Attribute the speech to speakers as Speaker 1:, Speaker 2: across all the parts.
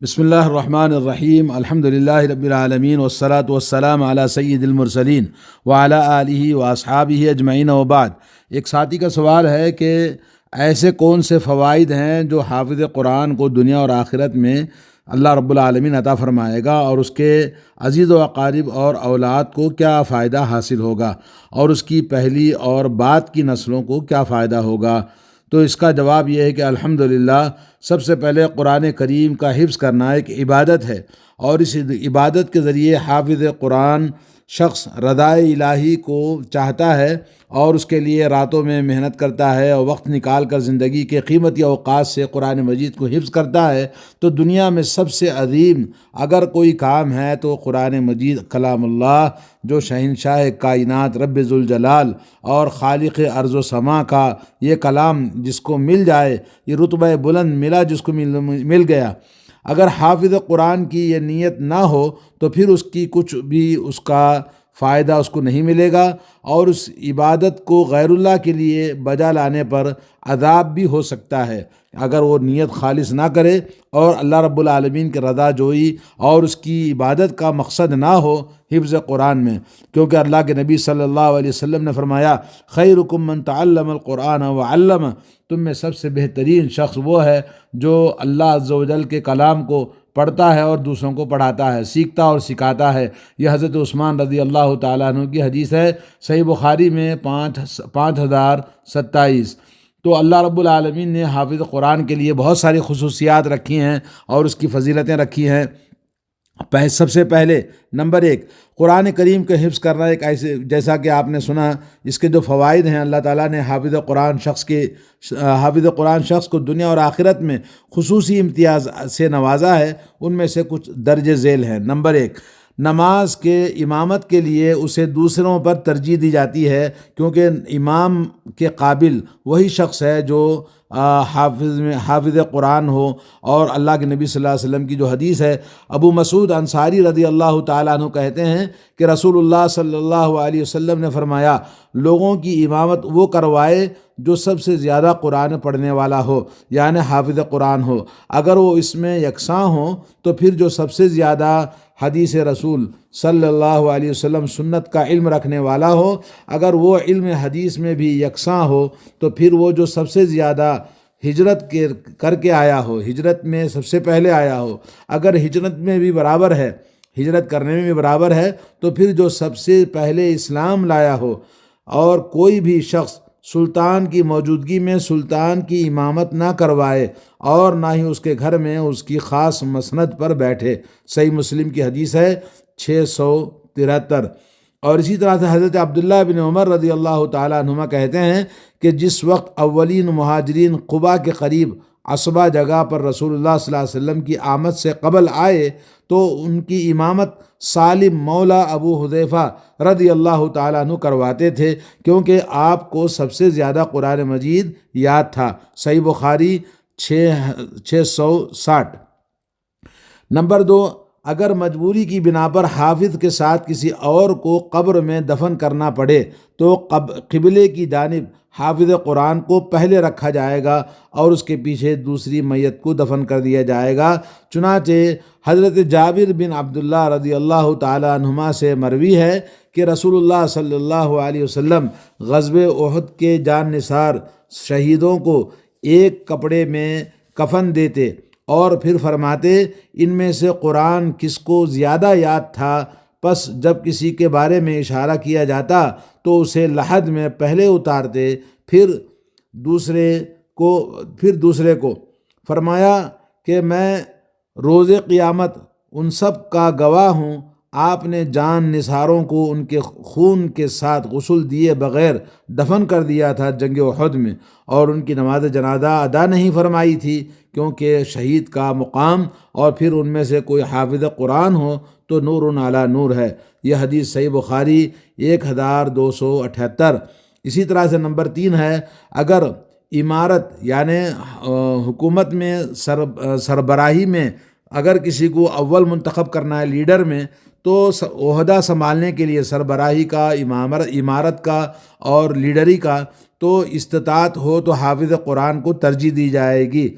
Speaker 1: بسم اللہ الرحمن الرحیم الحمدللہ رب العالمین والصلاة والسلام علی سید المرسلین وعلی آلہ واصحابہ اجمعین وبعد۔ ایک ساتھی کا سوال ہے کہ ایسے کون سے فوائد ہیں جو حافظ قرآن کو دنیا اور آخرت میں اللہ رب العالمین عطا فرمائے گا، اور اس کے عزیز و اقارب اور اولاد کو کیا فائدہ حاصل ہوگا، اور اس کی پہلی اور بعد کی نسلوں کو کیا فائدہ ہوگا؟ تو اس کا جواب یہ ہے کہ الحمدللہ سب سے پہلے قرآن کریم کا حفظ کرنا ایک عبادت ہے، اور اس عبادت کے ذریعے حافظ قرآن شخص رضائے الہی کو چاہتا ہے اور اس کے لیے راتوں میں محنت کرتا ہے اور وقت نکال کر زندگی کے قیمتی اوقات سے قرآن مجید کو حفظ کرتا ہے، تو دنیا میں سب سے عظیم اگر کوئی کام ہے تو قرآن مجید کلام اللہ، جو شہنشاہ کائنات رب ذوالجلال اور خالق ارض و سما کا یہ کلام جس کو مل جائے، یہ رتبہ بلند ملا جس کو مل گیا، اگر حافظ قرآن کی یہ نیت نہ ہو تو پھر اس کی کچھ بھی اس کا فائدہ اس کو نہیں ملے گا، اور اس عبادت کو غیر اللہ کے لیے بجا لانے پر عذاب بھی ہو سکتا ہے اگر وہ نیت خالص نہ کرے اور اللہ رب العالمین کی رضا جوئی اور اس کی عبادت کا مقصد نہ ہو حفظ قرآن میں، کیونکہ اللہ کے نبی صلی اللہ علیہ وسلم نے فرمایا خیرکم من تعلم القرآن وعلم، تم میں سب سے بہترین شخص وہ ہے جو اللہ عز و جل کے کلام کو پڑھتا ہے اور دوسروں کو پڑھاتا ہے، سیکھتا اور سکھاتا ہے۔ یہ حضرت عثمان رضی اللہ تعالیٰ عنہ کی حدیث ہے، صحیح بخاری میں 5027۔ تو اللہ رب العالمین نے حافظ قرآن کے لیے بہت ساری خصوصیات رکھی ہیں اور اس کی فضیلتیں رکھی ہیں۔ سب سے پہلے نمبر 1، قرآن کریم کا حفظ کرنا ایک ایسے، جیسا کہ آپ نے سنا، اس کے جو فوائد ہیں، اللہ تعالیٰ نے حافظ قرآن شخص کو دنیا اور آخرت میں خصوصی امتیاز سے نوازا ہے، ان میں سے کچھ درج ذیل ہیں۔ نمبر 1، نماز کے امامت کے لیے اسے دوسروں پر ترجیح دی جاتی ہے، کیونکہ امام کے قابل وہی شخص ہے جو حافظ قرآن ہو، اور اللہ کے نبی صلی اللہ علیہ وسلم کی جو حدیث ہے، ابو مسعود انصاری رضی اللہ تعالیٰ عنہ کہتے ہیں کہ رسول اللہ صلی اللہ علیہ وسلم نے فرمایا لوگوں کی امامت وہ کروائے جو سب سے زیادہ قرآن پڑھنے والا ہو، یعنی حافظ قرآن ہو، اگر وہ اس میں یکساں ہوں تو پھر جو سب سے زیادہ حدیث رسول صلی اللہ علیہ وسلم سنت کا علم رکھنے والا ہو، اگر وہ علم حدیث میں بھی یکساں ہو تو پھر وہ جو سب سے زیادہ ہجرت کر کے آیا ہو، ہجرت میں سب سے پہلے آیا ہو، اگر ہجرت میں بھی برابر ہے، ہجرت کرنے میں بھی برابر ہے، تو پھر جو سب سے پہلے اسلام لایا ہو، اور کوئی بھی شخص سلطان کی موجودگی میں سلطان کی امامت نہ کروائے اور نہ ہی اس کے گھر میں اس کی خاص مسند پر بیٹھے۔ صحیح مسلم کی حدیث ہے 673۔ اور اسی طرح سے حضرت عبداللہ بن عمر رضی اللہ تعالیٰ عنہما کہتے ہیں کہ جس وقت اولین مہاجرین قباء کے قریب عصبہ جگہ پر رسول اللہ صلی اللہ علیہ وسلم کی آمد سے قبل آئے تو ان کی امامت سالم مولا ابو حذیفہ رضی اللہ تعالیٰ عنہ کرواتے تھے، کیونکہ آپ کو سب سے زیادہ قرآن مجید یاد تھا۔ صحیح بخاری 660۔ نمبر 2، اگر مجبوری کی بنا پر حافظ کے ساتھ کسی اور کو قبر میں دفن کرنا پڑے تو قبلے کی جانب حافظ قرآن کو پہلے رکھا جائے گا اور اس کے پیچھے دوسری میت کو دفن کر دیا جائے گا۔ چنانچہ حضرت جابر بن عبداللہ رضی اللہ تعالیٰ عنہما سے مروی ہے کہ رسول اللہ صلی اللہ علیہ وسلم غزوہ احد کے جان نثار شہیدوں کو ایک کپڑے میں کفن دیتے اور پھر فرماتے ان میں سے قرآن کس کو زیادہ یاد تھا، پس جب کسی کے بارے میں اشارہ کیا جاتا تو اسے لحد میں پہلے اتارتے، پھر دوسرے کو۔ فرمایا کہ میں روز قیامت ان سب کا گواہ ہوں، آپ نے جان نثاروں کو ان کے خون کے ساتھ غسل دیے بغیر دفن کر دیا تھا جنگ احد میں، اور ان کی نماز جنازہ ادا نہیں فرمائی تھی، کیونکہ شہید کا مقام، اور پھر ان میں سے کوئی حافظ قرآن ہو تو نور علی نور ہے۔ یہ حدیث صحیح بخاری 1278۔ اسی طرح سے نمبر 3 ہے، اگر امارت یعنی حکومت میں سربراہی میں اگر کسی کو اول منتخب کرنا ہے لیڈر میں، تو عہدہ سنبھالنے کے لیے سربراہی کا، امارت کا اور لیڈری کا تو استطاعت ہو تو حافظ قرآن کو ترجیح دی جائے گی۔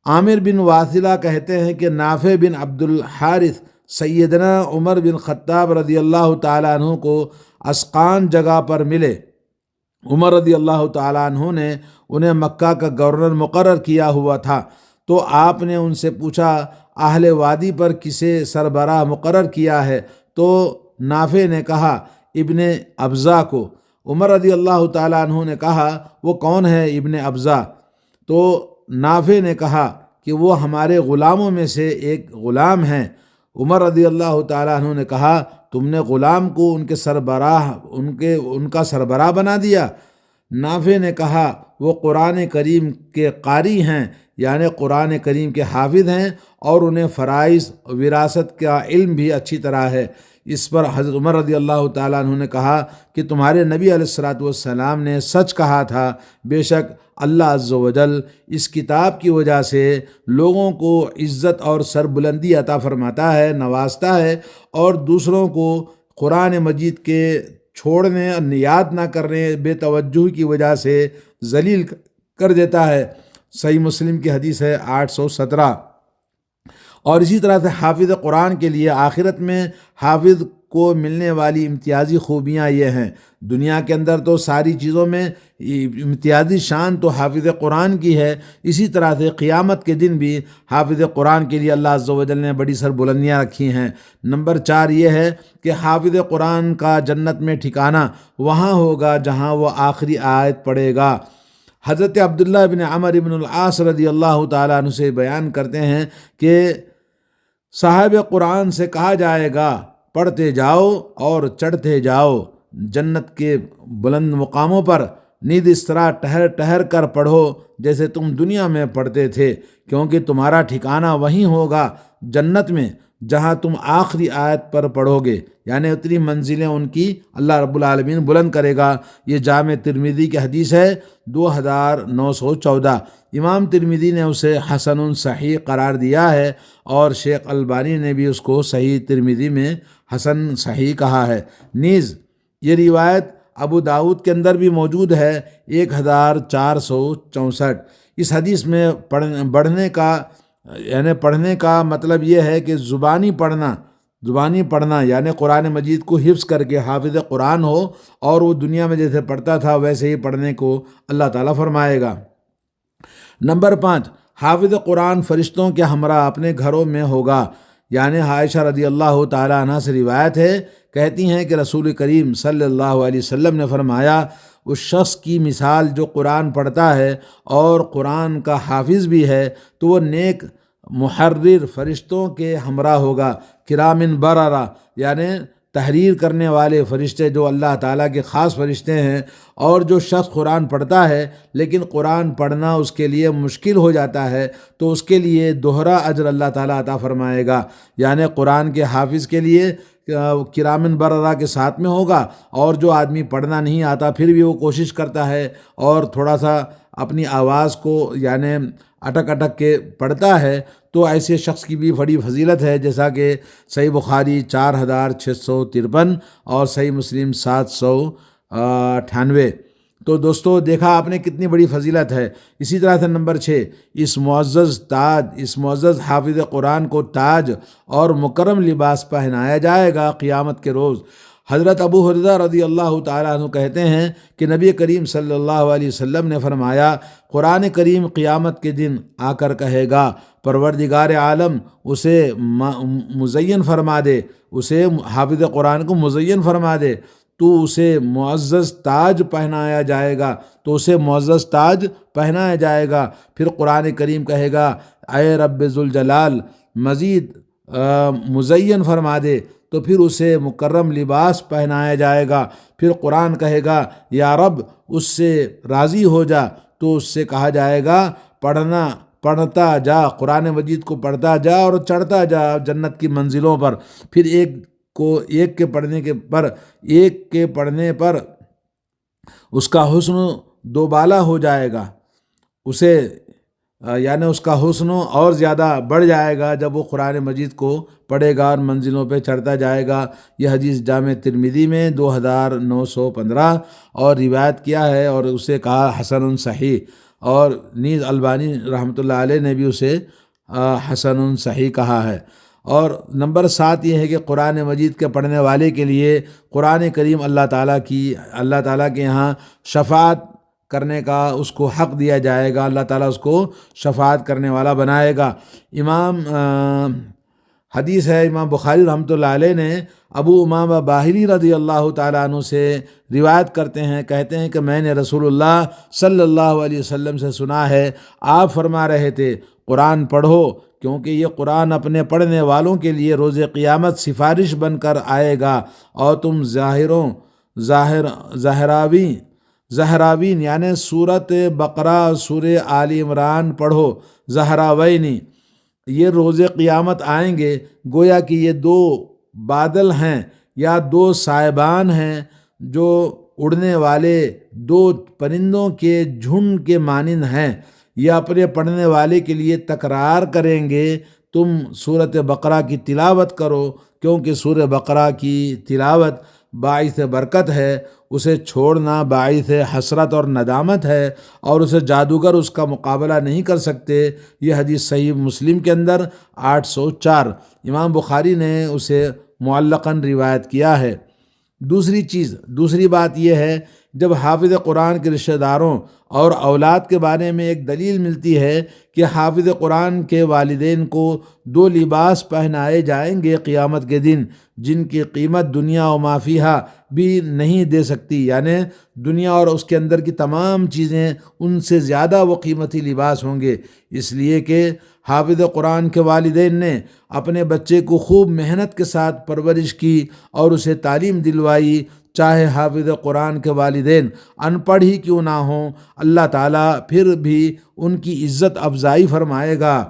Speaker 1: عامر بن واثلہ کہتے ہیں کہ نافع بن عبد الحارث سیدنا عمر بن خطاب رضی اللہ تعالیٰ عنہ کو اسقان جگہ پر ملے۔ عمر رضی اللہ تعالیٰ عنہ نے انہیں مکہ کا گورنر مقرر کیا ہوا تھا، تو آپ نے ان سے پوچھا اہل وادی پر کسے سربراہ مقرر کیا ہے؟ تو نافع نے کہا ابن ابزا کو۔ عمر رضی اللہ تعالیٰ عنہ نے کہا وہ کون ہے ابن ابزا؟ تو نافع نے کہا کہ وہ ہمارے غلاموں میں سے ایک غلام ہیں۔ عمر رضی اللہ تعالیٰ عنہ نے کہا تم نے غلام کو ان کا سربراہ بنا دیا؟ نافع نے کہا وہ قرآن کریم کے قاری ہیں، یعنی قرآن کریم کے حافظ ہیں، اور انہیں فرائض وراثت کا علم بھی اچھی طرح ہے۔ اس پر حضرت عمر رضی اللہ تعالیٰ عنہ نے کہا کہ تمہارے نبی علیہ الصلاۃ والسلام نے سچ کہا تھا، بے شک اللہ عز و جل اس کتاب کی وجہ سے لوگوں کو عزت اور سربلندی عطا فرماتا ہے، نوازتا ہے، اور دوسروں کو قرآن مجید کے چھوڑنے اور یاد نہ کرنے، بے توجہی کی وجہ سے ذلیل کر دیتا ہے۔ صحیح مسلم کی حدیث ہے 817۔ اور اسی طرح سے حافظ قرآن کے لیے آخرت میں حافظ کو ملنے والی امتیازی خوبیاں یہ ہیں۔ دنیا کے اندر تو ساری چیزوں میں امتیازی شان تو حافظ قرآن کی ہے، اسی طرح سے قیامت کے دن بھی حافظ قرآن کے لیے اللہ عز و جل نے بڑی سربلندیاں رکھی ہیں۔ نمبر 4 یہ ہے کہ حافظ قرآن کا جنت میں ٹھکانہ وہاں ہوگا جہاں وہ آخری آیت پڑھے گا۔ حضرت عبداللہ بن عمر بن العاص رضی اللہ تعالیٰ عنہ سے بیان کرتے ہیں کہ صاحب قرآن سے کہا جائے گا پڑھتے جاؤ اور چڑھتے جاؤ جنت کے بلند مقاموں پر، نیز اس طرح ٹہر ٹہر کر پڑھو جیسے تم دنیا میں پڑھتے تھے، کیونکہ تمہارا ٹھکانہ وہیں ہوگا جنت میں جہاں تم آخری آیت پر پڑھو گے، یعنی اتنی منزلیں ان کی اللہ رب العالمین بلند کرے گا۔ یہ جامع ترمذی کی حدیث ہے 2914۔ امام ترمذی نے اسے حسن صحیح قرار دیا ہے، اور شیخ البانی نے بھی اس کو صحیح ترمذی میں حسن صحیح کہا ہے۔ نیز یہ روایت ابو داؤد کے اندر بھی موجود ہے 1464۔ اس حدیث میں پڑھنے کا مطلب یہ ہے کہ زبانی پڑھنا یعنی قرآن مجید کو حفظ کر کے حافظ قرآن ہو، اور وہ دنیا میں جیسے پڑھتا تھا ویسے ہی پڑھنے کو اللہ تعالیٰ فرمائے گا۔ نمبر 5، حافظ قرآن فرشتوں کے ہمراہ اپنے گھروں میں ہوگا، یعنی عائشہ رضی اللہ تعالیٰ عنہ سے روایت ہے، کہتی ہیں کہ رسول کریم صلی اللہ علیہ وسلم نے فرمایا اس شخص کی مثال جو قرآن پڑھتا ہے اور قرآن کا حافظ بھی ہے تو وہ نیک محرر فرشتوں کے ہمراہ ہوگا، کرامن بررہ، یعنی تحریر کرنے والے فرشتے جو اللہ تعالیٰ کے خاص فرشتے ہیں۔ اور جو شخص قرآن پڑھتا ہے لیکن قرآن پڑھنا اس کے لیے مشکل ہو جاتا ہے تو اس کے لیے دوہرا اجر اللہ تعالیٰ عطا فرمائے گا، یعنی قرآن کے حافظ کے لیے کرامن بررہ کے ساتھ میں ہوگا، اور جو آدمی پڑھنا نہیں آتا پھر بھی وہ کوشش کرتا ہے اور تھوڑا سا اپنی آواز کو یعنی اٹک اٹک کے پڑھتا ہے تو ایسے شخص کی بھی بڑی فضیلت ہے، جیسا کہ صحیح بخاری 4653 اور صحیح مسلم 798۔ تو دوستو دیکھا آپ نے کتنی بڑی فضیلت ہے۔ اسی طرح سے نمبر 6، اس معزز حافظ قرآن کو تاج اور مکرم لباس پہنایا جائے گا قیامت کے روز۔ حضرت ابو ہریرہ رضی اللہ تعالیٰ عنہ کہتے ہیں کہ نبی کریم صلی اللہ علیہ وسلم نے فرمایا قرآن کریم قیامت کے دن آ کر کہے گا پروردگار عالم اسے مزین فرما دے، اسے حافظ قرآن کو مزین فرما دے، تو اسے معزز تاج پہنایا جائے گا، تو اسے معزز تاج پہنایا جائے گا۔ پھر قرآن کریم کہے گا اے رب ذوالجلال مزید مزین فرما دے، تو پھر اسے مکرم لباس پہنایا جائے گا۔ پھر قرآن کہے گا یا رب اس سے راضی ہو جا، تو اس سے کہا جائے گا پڑھتا جا، قرآن مجید کو پڑھتا جا اور چڑھتا جا جنت کی منزلوں پر۔ پھر ایک کے پڑھنے پر اس کا حسن دوبالا ہو جائے گا، یعنی اس کا حسن اور زیادہ بڑھ جائے گا جب وہ قرآن مجید کو پڑھے گا اور منزلوں پہ چڑھتا جائے گا۔ یہ حدیث جامع ترمذی میں 2915 اور روایت کیا ہے، اور اسے کہا حسن صحیح۔ اور نیز البانی رحمۃ اللہ علیہ نے بھی اسے حسن صحیح کہا ہے۔ اور نمبر 7 یہ ہے کہ قرآن مجید کے پڑھنے والے کے لیے قرآن کریم اللہ تعالیٰ کے یہاں شفاعت کرنے کا اس کو حق دیا جائے گا، اللہ تعالیٰ اس کو شفاعت کرنے والا بنائے گا۔ حدیث ہے، امام بخاری رحمۃ اللہ علیہ نے ابو امامہ باہلی رضی اللہ تعالیٰ عنہ سے روایت کہتے ہیں کہ میں نے رسول اللہ صلی اللہ علیہ وسلم سے سنا ہے، آپ فرما رہے تھے قرآن پڑھو، کیونکہ یہ قرآن اپنے پڑھنے والوں کے لیے روز قیامت سفارش بن کر آئے گا، اور تم زہراوین یعنی سورۃ بقرہ، سورہ آل عمران پڑھو، زہراوینی، یہ روز قیامت آئیں گے، گویا کہ یہ 2 بادل ہیں یا 2 سائبان ہیں جو اڑنے والے 2 پرندوں کے جھنڈ کے مانند ہیں، یہ اپنے پڑھنے والے کے لیے تکرار کریں گے، تم سورۃ بقرہ کی تلاوت کرو، کیونکہ سورہ بقرہ کی تلاوت باعث برکت ہے، اسے چھوڑنا باعث حسرت اور ندامت ہے، اور اسے جادوگر اس کا مقابلہ نہیں کر سکتے۔ یہ حدیث صحیح مسلم کے اندر 804، امام بخاری نے اسے معلقاً روایت کیا ہے۔ دوسری بات یہ ہے، جب حافظ قرآن کے رشتہ داروں اور اولاد کے بارے میں ایک دلیل ملتی ہے کہ حافظ قرآن کے والدین کو 2 لباس پہنائے جائیں گے قیامت کے دن، جن کی قیمت دنیا و ما فیہا بھی نہیں دے سکتی، یعنی دنیا اور اس کے اندر کی تمام چیزیں ان سے زیادہ وہ قیمتی لباس ہوں گے، اس لیے کہ حافظ قرآن کے والدین نے اپنے بچے کو خوب محنت کے ساتھ پرورش کی اور اسے تعلیم دلوائی، چاہے حافظ قرآن کے والدین ان پڑھ ہی کیوں نہ ہوں، اللہ تعالیٰ پھر بھی ان کی عزت افزائی فرمائے گا۔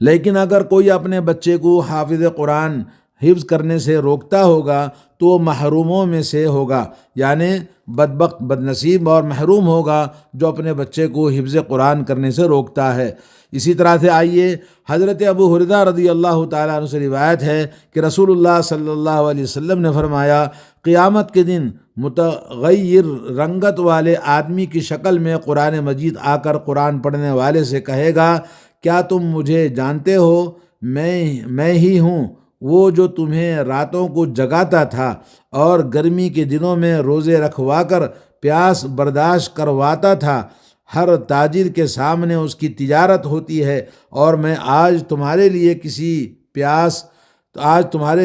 Speaker 1: لیکن اگر کوئی اپنے بچے کو حافظ قرآن حفظ کرنے سے روکتا ہوگا تو وہ محروموں میں سے ہوگا، یعنی بدبخت، بدنصیب اور محروم ہوگا جو اپنے بچے کو حفظ قرآن کرنے سے روکتا ہے۔ اسی طرح سے آئیے، حضرت ابو ہریرہ رضی اللہ تعالیٰ عنہ سے روایت ہے کہ رسول اللہ صلی اللہ علیہ وسلم نے فرمایا، قیامت کے دن متغیر رنگت والے آدمی کی شکل میں قرآن مجید آ کر قرآن پڑھنے والے سے کہے گا، کیا تم مجھے جانتے ہو؟ میں ہی ہوں وہ جو تمہیں راتوں کو جگاتا تھا اور گرمی کے دنوں میں روزے رکھوا کر پیاس برداشت کرواتا تھا۔ ہر تاجر کے سامنے اس کی تجارت ہوتی ہے، اور میں آج تمہارے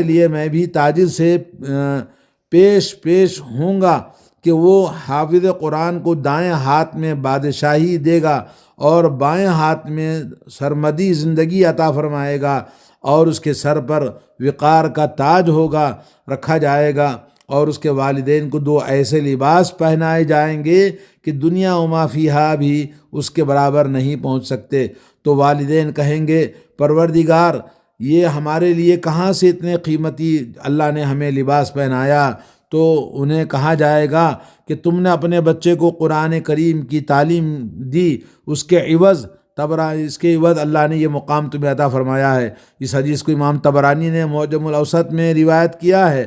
Speaker 1: لیے میں بھی تاجر سے پیش ہوں گا کہ وہ حافظ قرآن کو دائیں ہاتھ میں بادشاہی دے گا اور بائیں ہاتھ میں سرمدی زندگی عطا فرمائے گا، اور اس کے سر پر وقار کا تاج رکھا جائے گا، اور اس کے والدین کو 2 ایسے لباس پہنائے جائیں گے کہ دنیا و ما فیہا بھی اس کے برابر نہیں پہنچ سکتے۔ تو والدین کہیں گے، پروردگار، یہ ہمارے لیے کہاں سے اتنے قیمتی اللہ نے ہمیں لباس پہنایا؟ تو انہیں کہا جائے گا کہ تم نے اپنے بچے کو قرآن کریم کی تعلیم دی، اس کے عوض اللہ نے یہ مقام تمہیں عطا فرمایا ہے۔ اس حدیث کو امام طبرانی نے معجم الاوسط میں روایت کیا ہے۔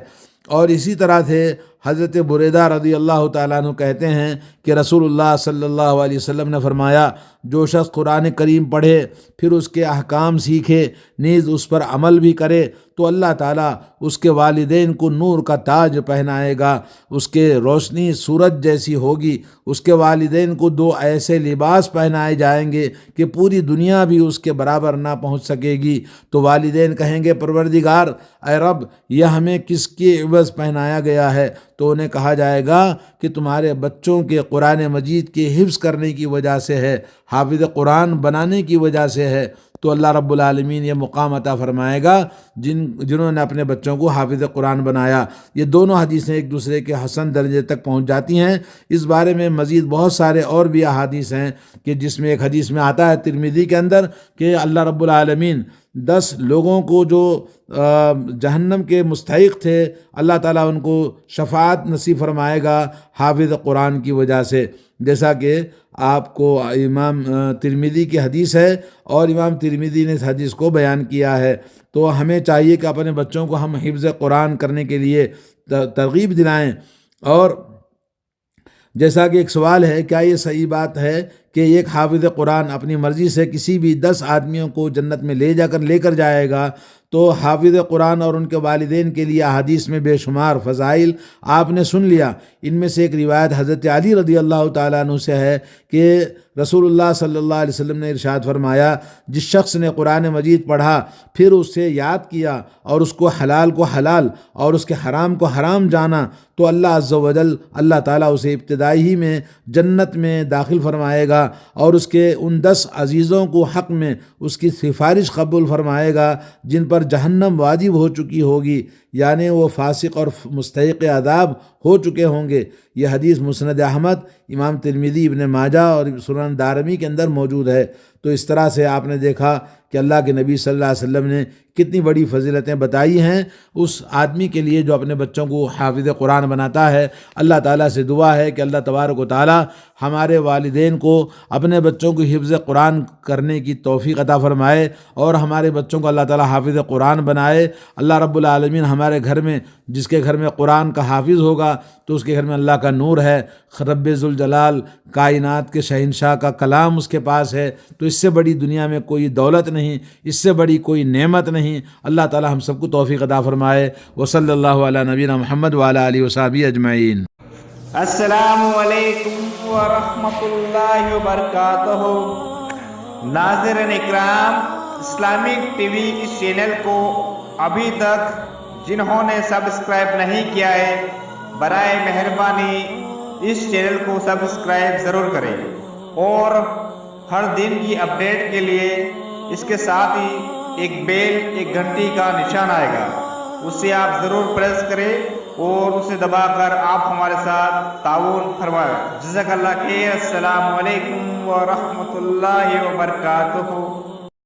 Speaker 1: اور اسی طرح سے حضرت بریدہ رضی اللہ تعالیٰ عنہ کہتے ہیں کہ رسول اللہ صلی اللہ علیہ وسلم نے فرمایا، جو شخص قرآن کریم پڑھے پھر اس کے احکام سیکھے، نیز اس پر عمل بھی کرے، تو اللہ تعالیٰ اس کے والدین کو نور کا تاج پہنائے گا، اس کے روشنی سورج جیسی ہوگی، اس کے والدین کو 2 ایسے لباس پہنائے جائیں گے کہ پوری دنیا بھی اس کے برابر نہ پہنچ سکے گی۔ تو والدین کہیں گے، پروردگار، اے رب، یہ ہمیں کس کے عوض پہنایا گیا ہے؟ تو انہیں کہا جائے گا کہ تمہارے بچوں کے قرآن مجید کے حفظ کرنے کی وجہ سے ہے، حافظ قرآن بنانے کی وجہ سے ہے۔ تو اللہ رب العالمین یہ مقام عطا فرمائے گا جنہوں نے اپنے بچوں کو حافظ قرآن بنایا۔ یہ دونوں حدیثیں ایک دوسرے کے حسن درجے تک پہنچ جاتی ہیں۔ اس بارے میں مزید بہت سارے اور بھی احادیث ہیں کہ جس میں ایک حدیث میں آتا ہے ترمذی کے اندر کہ اللہ رب العالمین 10 لوگوں کو جو جہنم کے مستحق تھے، اللہ تعالیٰ ان کو شفاعت نصیب فرمائے گا حافظ قرآن کی وجہ سے، جیسا کہ آپ کو امام ترمذی کی حدیث ہے اور امام ترمذی نے اس حدیث کو بیان کیا ہے۔ تو ہمیں چاہیے کہ اپنے بچوں کو ہم حفظ قرآن کرنے کے لیے ترغیب دلائیں۔ اور جیسا کہ ایک سوال ہے، کیا یہ صحیح بات ہے کہ ایک حافظ قرآن اپنی مرضی سے کسی بھی 10 آدمیوں کو جنت میں لے کر جائے گا، تو حافظ قرآن اور ان کے والدین کے لیے احادیث میں بے شمار فضائل آپ نے سن لیا۔ ان میں سے ایک روایت حضرت علی رضی اللہ تعالیٰ عنہ سے ہے کہ رسول اللہ صلی اللہ علیہ وسلم نے ارشاد فرمایا، جس شخص نے قرآن مجید پڑھا پھر اسے یاد کیا اور اس کو حلال اور اس کے حرام کو حرام جانا، تو اللہ عز و جل اللہ تعالیٰ اسے ابتدائی ہی میں جنت میں داخل فرمائے گا اور اس کے ان 10 عزیزوں کو حق میں اس کی سفارش قبول فرمائے گا جن پر جہنم واجب ہو چکی ہوگی، یعنی وہ فاسق اور مستحق عذاب ہو چکے ہوں گے۔ یہ حدیث مسند احمد، امام ترمذی، ابن ماجہ اور سنن دارمی کے اندر موجود ہے۔ تو اس طرح سے آپ نے دیکھا کہ اللہ کے نبی صلی اللہ علیہ وسلم نے کتنی بڑی فضیلتیں بتائی ہیں اس آدمی کے لیے جو اپنے بچوں کو حافظ قرآن بناتا ہے۔ اللہ تعالیٰ سے دعا ہے کہ اللہ تبارک و تعالیٰ ہمارے والدین کو اپنے بچوں کو حفظ قرآن کرنے کی توفیق عطا فرمائے اور ہمارے بچوں کو اللہ تعالیٰ حافظ قرآن بنائے۔ اللہ رب العالمین ہمارے گھر میں، جس کے گھر میں قرآن کا حافظ ہوگا تو اس کے گھر میں اللہ کا نور ہے۔ رب ذوالجلال کائنات کے شہنشاہ کا کلام اس کے پاس ہے، تو اس سے بڑی دنیا میں کوئی دولت نہیں، اس سے بڑی کوئی نعمت نہیں۔ اللہ تعالی ہم سب کو توفیق عطا فرمائے۔ وصلی اللہ علی نبینا محمد وعلی آلہ وصحبہ اجمعین۔
Speaker 2: السلام علیکم ورحمۃ اللہ وبرکاتہ۔ ناظرین اکرام، اسلامک ٹی وی اس چینل کو ابھی تک جنہوں نے سبسکرائب نہیں کیا ہے، برائے مہربانی اس چینل کو سبسکرائب ضرور کریں اور ہر دن کی اپڈیٹ کے لیے اس کے ساتھ ہی ایک گھنٹی کا نشان آئے گا، اسے آپ ضرور پریس کریں اور اسے دبا کر آپ ہمارے ساتھ تعاون فرمائیں۔ جزاک اللہ خیر۔ السلام علیکم ورحمۃ اللہ وبرکاتہ۔